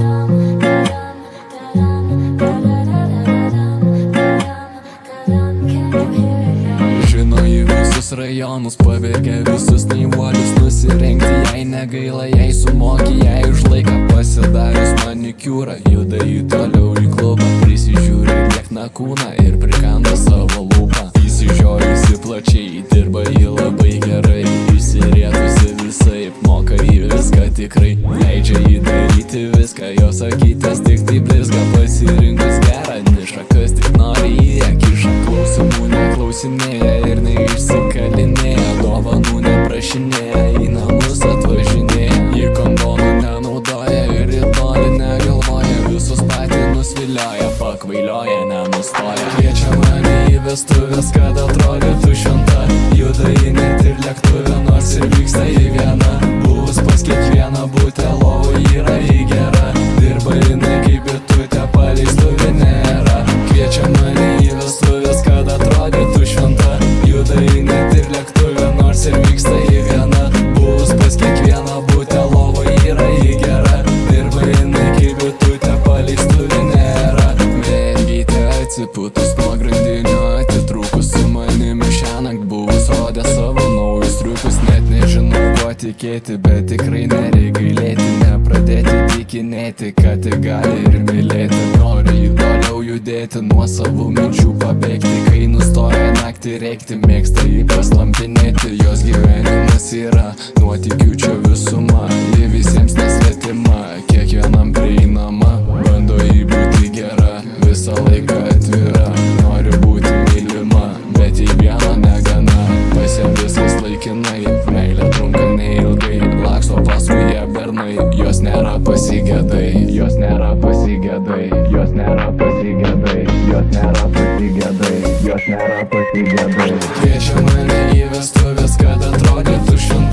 Žino į visus rajonus, pavergia visus naivuolius nusirengti, jei negaila, jei sumoki, jei už laiką pasidarius manikiūrą, juda į toliau į klubą, prisižiūri liekną kūną ir prikanda savo lūpą. Įsižiojusi plačiai, dirba jį labai gerai, išsirietusi visaip, moka į viską tikrai, leidžia jį daryti viską, jos akytės tik tai blizga, pasirinkus gerą nišą, kas tik nori į ją kiša. Klausimų neklausinėja ir neišsikalinėja, dovanų neprašinėja, į namus atvažinėja, į kondonų nenaudoja ir į toli negalvoja, visus patinus vilioja, pakvailioja, nenustoja. Kviečia mane į vestuvės, kad atrodytų šventa, juda į net ir lėktuvę, nors ir vyksta į vieną, buvus pas kiekvieną butę, lovų yra į gerą, dirba jinai kaip bitutė, paleistuvių nėra. Kviečia mane į vestuvės, kad atrodytų šventa, juda į net ir lėktuvę, nors ir vyksta į vieną, buvus pas kiekvieną butę, lovų yra į gerą, dirba jinai kaip bitutė, paleistuvių nėra. Mergytė atsipūtus nuo grandinių, atitrūkus su manimi šiąnakt, buvus rodė savo naujus triukus, net nežinau kuo tikėti, bet tikrai nereikia gailėti, nepradėti tikinėti, kad tik gali ir mylėti. Nori jų toliau judėti, nuo savų minčių pabėgti, kai nustoja naktį reikti, mėgsta jį paslampinėti, jos gyvenimas yra nuotykių čia visuma, ji visiems nesvetima, kiekvienam prieinama, bando jį būti gera, visą laiką atvira, nori būti mylima, bet jei vieno negana, pas ją viskas laikinai, meilė trunka neilgai, laksto paskui ją bernai, jos nėra pasigedai, jos nėra pasigedai, jos nėra pasigedai, jos nėra pasigedai, jos nėra pasigedai. Kviečia mane į vestuvės, kad atrodytų šventa,